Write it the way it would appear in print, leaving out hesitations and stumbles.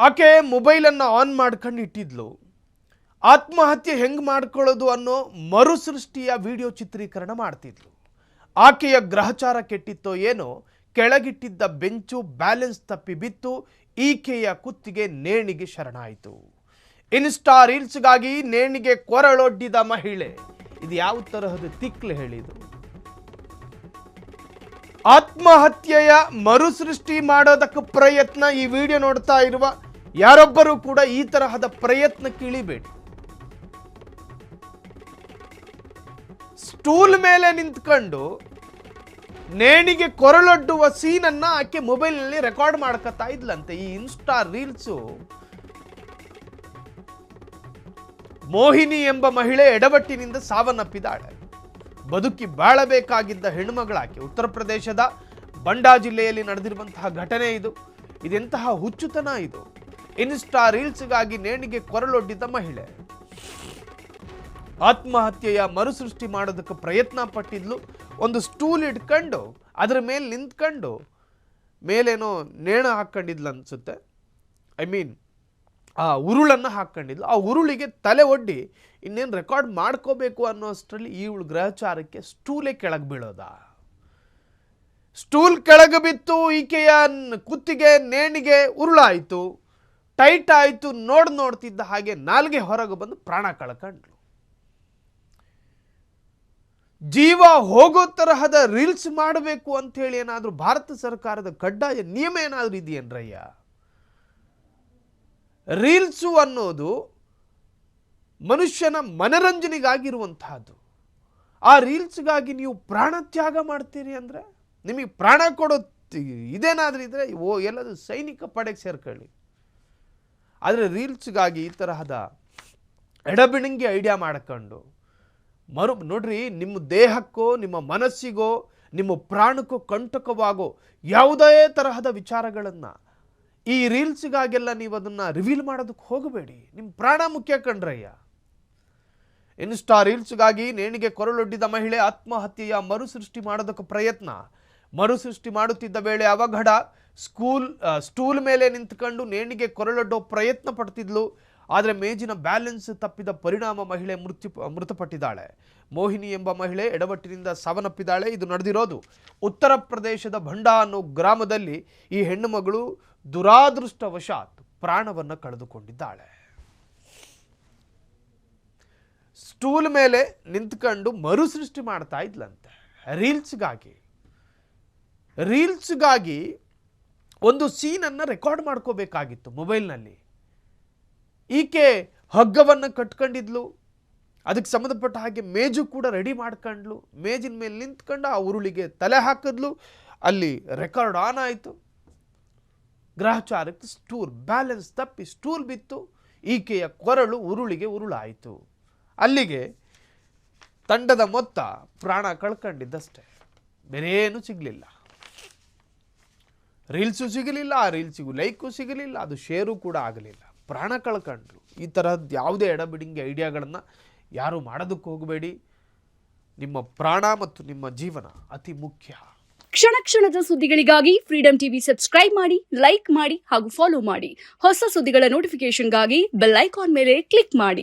ಆಕೆ ಮೊಬೈಲನ್ನು ಆನ್ ಮಾಡ್ಕೊಂಡು ಇಟ್ಟಿದ್ಲು. ಆತ್ಮಹತ್ಯೆ ಹೆಂಗೆ ಮಾಡ್ಕೊಳ್ಳೋದು ಅನ್ನೋ ಮರುಸೃಷ್ಟಿಯ ವಿಡಿಯೋ ಚಿತ್ರೀಕರಣ ಮಾಡ್ತಿದ್ಲು. ಆಕೆಯ ಗ್ರಹಚಾರ ಕೆಟ್ಟಿತ್ತೋ ಏನೋ, ಕೆಳಗಿಟ್ಟಿದ್ದ ಬೆಂಚು ಬ್ಯಾಲೆನ್ಸ್ ತಪ್ಪಿ ಬಿತ್ತು. ಈಕೆಯ ಕುತ್ತಿಗೆ ನೇಣಿಗೆ ಶರಣಾಯಿತು. ಇನ್ಸ್ಟಾ ರೀಲ್ಸ್ಗಾಗಿ ನೇಣಿಗೆ ಕೊರಳೊಡ್ಡಿದ ಮಹಿಳೆ. ಇದು ಯಾವ ತರಹದ ತಿಕ್ಲು ಹೇಳಿದು? ಆತ್ಮಹತ್ಯೆಯ ಮರುಸೃಷ್ಟಿ ಮಾಡೋದಕ್ಕೆ ಪ್ರಯತ್ನ. ಈ ವಿಡಿಯೋ ನೋಡ್ತಾ ಇರುವ ಯಾರೊಬ್ಬರೂ ಕೂಡ ಈ ತರಹದ ಪ್ರಯತ್ನಕ್ಕೆ ಇಳಿಬೇಡಿ. ಸ್ಟೂಲ್ ಮೇಲೆ ನಿಂತ್ಕೊಂಡು ನೇಣಿಗೆ ಕೊರಳೊಡ್ಡುವ ಸೀನನ್ನ ಆಕೆ ಮೊಬೈಲ್ನಲ್ಲಿ ರೆಕಾರ್ಡ್ ಮಾಡ್ಕೊತಾ ಇದ್ಲಂತೆ. ಈ ಇನ್ಸ್ಟಾ ರೀಲ್ಸು ಮೋಹಿನಿ ಎಂಬ ಮಹಿಳೆ ಎಡವಟ್ಟಿನಿಂದ ಸಾವನ್ನಪ್ಪಿದ್ದಾಳೆ. ಬದುಕಿ ಬಾಳಬೇಕಾಗಿದ್ದ ಹೆಣ್ಣುಮಗಳಾಕೆ. ಉತ್ತರ ಪ್ರದೇಶದ ಬಂಡಾ ಜಿಲ್ಲೆಯಲ್ಲಿ ನಡೆದಿರುವಂತಹ ಘಟನೆ ಇದು. ಇದೆಂತಹ ಹುಚ್ಚುತನ ಇದು! ಇನ್ಸ್ಟಾ ರೀಲ್ಸ್ಗಾಗಿ ನೇಣಿಗೆ ಕೊರಳೊಡ್ಡಿದ್ದ ಮಹಿಳೆ ಆತ್ಮಹತ್ಯೆಯ ಮರುಸೃಷ್ಟಿ ಮಾಡೋದಕ್ಕೆ ಪ್ರಯತ್ನ ಪಟ್ಟಿದ್ಲು. ಒಂದು ಸ್ಟೂಲ್ ಇಟ್ಕೊಂಡು ಅದರ ಮೇಲೆ ನಿಂತ್ಕೊಂಡು ಮೇಲೇನೋ ನೇಣು ಹಾಕ್ಕೊಂಡಿದ್ಲು ಅನ್ಸುತ್ತೆ. ಆ ಉರುಳನ್ನು ಹಾಕ್ಕೊಂಡಿದ್ಲು. ಆ ಉರುಳಿಗೆ ತಲೆ ಒಡ್ಡಿ ಇನ್ನೇನು ರೆಕಾರ್ಡ್ ಮಾಡ್ಕೋಬೇಕು ಅನ್ನೋ ಅಷ್ಟರಲ್ಲಿ ಇವಳು ಗ್ರಹಚಾರಕ್ಕೆ ಸ್ಟೂಲೇ ಕೆಳಗೆ ಬೀಳೋದ. ಸ್ಟೂಲ್ ಕೆಳಗೆ ಬಿತ್ತು. ಈಕೆಯ ಕುತ್ತಿಗೆ ನೇಣಿಗೆ ಉರುಳಾಯಿತು, ಟೈಟ್ ಆಯಿತು. ನೋಡ್ತಿದ್ದ ಹಾಗೆ ನಾಲ್ಗೆ ಹೊರಗೆ ಬಂದು ಪ್ರಾಣ ಕಳ್ಕೊಂಡ್ಲು. ಜೀವ ಹೋಗೋ ತರಹದ ರೀಲ್ಸ್ ಮಾಡಬೇಕು ಅಂತ ಹೇಳಿ ಏನಾದರೂ ಭಾರತ ಸರ್ಕಾರದ ಕಡ್ಡಾಯ ನಿಯಮ ಏನಾದರೂ ಇದೆಯೇನ್ರಯ್ಯ? ರೀಲ್ಸು ಅನ್ನೋದು ಮನುಷ್ಯನ ಮನರಂಜನೆಗಾಗಿರುವಂತಹದ್ದು. ಆ ರೀಲ್ಸ್ಗಾಗಿ ನೀವು ಪ್ರಾಣ ತ್ಯಾಗ ಮಾಡ್ತೀರಿ ಅಂದರೆ, ನಿಮಗೆ ಪ್ರಾಣ ಕೊಡೋ ಇದೇನಾದ್ರೂ ಇದ್ರೆ ಎಲ್ಲದು ಸೈನಿಕ ಪಡೆಗೆ ಸೇರ್ಕೊಳ್ಳಿ. ಆದರೆ ರೀಲ್ಸ್ಗಾಗಿ ಈ ತರಹದ ಎಡಬಿಣಂಗಿ ಐಡಿಯಾ ಮಾಡ್ಕೊಂಡು ನೋಡ್ರಿ, ನಿಮ್ಮ ದೇಹಕ್ಕೋ ನಿಮ್ಮ ಮನಸ್ಸಿಗೋ ನಿಮ್ಮ ಪ್ರಾಣಕ್ಕೋ ಕಂಟಕವಾಗೋ ಯಾವುದೇ ತರಹದ ವಿಚಾರಗಳನ್ನು ಈ ರೀಲ್ಸ್ಗಾಗೆಲ್ಲ ನೀವು ಅದನ್ನು ರಿವೀಲ್ ಮಾಡೋದಕ್ಕೆ ಹೋಗಬೇಡಿ. ನಿಮ್ಮ ಪ್ರಾಣ ಮುಖ್ಯ ಕಣ್ರಯ್ಯ. ಇನ್ಸ್ಟಾ ರೀಲ್ಸ್ಗಾಗಿ ನೇಣಿಗೆ ಕೊರಳೊಡ್ಡಿದ ಮಹಿಳೆ ಆತ್ಮಹತ್ಯೆಯ ಮರುಸೃಷ್ಟಿ ಮಾಡೋದಕ್ಕೆ ಪ್ರಯತ್ನ. ಮರುಸೃಷ್ಟಿ ಮಾಡುತ್ತಿದ್ದ ವೇಳೆ ಅವಘಡ. ಸ್ಟೂಲ್ ಮೇಲೆ ನಿಂತ್ಕೊಂಡು ನೇಣಿಗೆ ಕೊರಳೊಡ್ಡೋ ಪ್ರಯತ್ನ ಪಡ್ತಿದ್ಲು. ಆದರೆ ಮೇಜಿನ ಬ್ಯಾಲೆನ್ಸ್ ತಪ್ಪಿದ ಪರಿಣಾಮ ಮಹಿಳೆ ಮೃತಪಟ್ಟಿದ್ದಾಳೆ. ಮೋಹಿನಿ ಎಂಬ ಮಹಿಳೆ ಎಡವಟ್ಟಿನಿಂದ ಸಾವನ್ನಪ್ಪಿದ್ದಾಳೆ. ಇದು ನಡೆದಿರೋದು ಉತ್ತರ ಪ್ರದೇಶದ ಭಂಡಾ ಅನ್ನೋ ಗ್ರಾಮದಲ್ಲಿ. ಈ ಹೆಣ್ಣು ಮಗಳು ದುರಾದೃಷ್ಟವಶಾತ್ ಪ್ರಾಣವನ್ನು ಕಳೆದುಕೊಂಡಿದ್ದಾಳೆ. ಸ್ಟೂಲ್ ಮೇಲೆ ನಿಂತ್ಕೊಂಡು ಮರುಸೃಷ್ಟಿ ಮಾಡ್ತಾ ಇದ್ಲಂತೆ ರೀಲ್ಸ್ಗಾಗಿ ಒಂದು ಸೀನನ್ನು ರೆಕಾರ್ಡ್ ಮಾಡ್ಕೋಬೇಕಾಗಿತ್ತು ಮೊಬೈಲ್ನಲ್ಲಿ. ಈಕೆ ಹಗ್ಗವನ್ನು ಕಟ್ಕೊಂಡಿದ್ಲು. ಅದಕ್ಕೆ ಸಂಬಂಧಪಟ್ಟ ಹಾಗೆ ಮೇಜು ಕೂಡ ರೆಡಿ ಮಾಡ್ಕೊಂಡ್ಲು. ಮೇಜಿನ ಮೇಲೆ ನಿಂತ್ಕೊಂಡು ಆ ಉರುಳಿಗೆ ತಲೆ ಹಾಕಿದ್ಲು. ಅಲ್ಲಿ ರೆಕಾರ್ಡ್ ಆನ್ ಆಯಿತು. ಗ್ರಹಚಾರಕ್ಕೆ ಬ್ಯಾಲೆನ್ಸ್ ತಪ್ಪಿ ಸ್ಟೂಲ್ ಬಿತ್ತು. ಈಕೆಯ ಕೊರಳು ಉರುಳಿಗೆ ಉರುಳಾಯಿತು. ಅಲ್ಲಿಗೆ ತಂಡದ ಮೊತ್ತ ಪ್ರಾಣ ಕಳ್ಕೊಂಡಿದ್ದಷ್ಟೇ, ಬೇರೇನು ಸಿಗಲಿಲ್ಲ. ರೀಲ್ಸು ಸಿಗಲಿಲ್ಲ, ಆ ರೀಲ್ಸಿಗೂ ಲೈಕು ಸಿಗಲಿಲ್ಲ, ಅದು ಶೇರು ಕೂಡ ಆಗಲಿಲ್ಲ. ಪ್ರಾಣ ಕಳ್ಕೊಂಡ್ರು. ಈ ತರಹದ ಯಾವುದೇ ಎಡಬಿಡಿಂಗಿ ಐಡಿಯಾಗಳನ್ನು ಯಾರು ಮಾಡೋದಕ್ಕೆ ಹೋಗಬೇಡಿ. ನಿಮ್ಮ ಪ್ರಾಣ ಮತ್ತು ನಿಮ್ಮ ಜೀವನ ಅತಿ ಮುಖ್ಯ. ಕ್ಷಣ ಕ್ಷಣದ ಸುದ್ದಿಗಳಿಗಾಗಿ ಫ್ರೀಡಂ ಟಿವಿ ಸಬ್ಸ್ಕ್ರೈಬ್ ಮಾಡಿ, ಲೈಕ್ ಮಾಡಿ ಹಾಗೂ ಫಾಲೋ ಮಾಡಿ. ಹೊಸ ಸುದ್ದಿಗಳ ನೋಟಿಫಿಕೇಶನ್ಗಾಗಿ ಬೆಲ್ ಐಕಾನ್ ಮೇಲೆ ಕ್ಲಿಕ್ ಮಾಡಿ.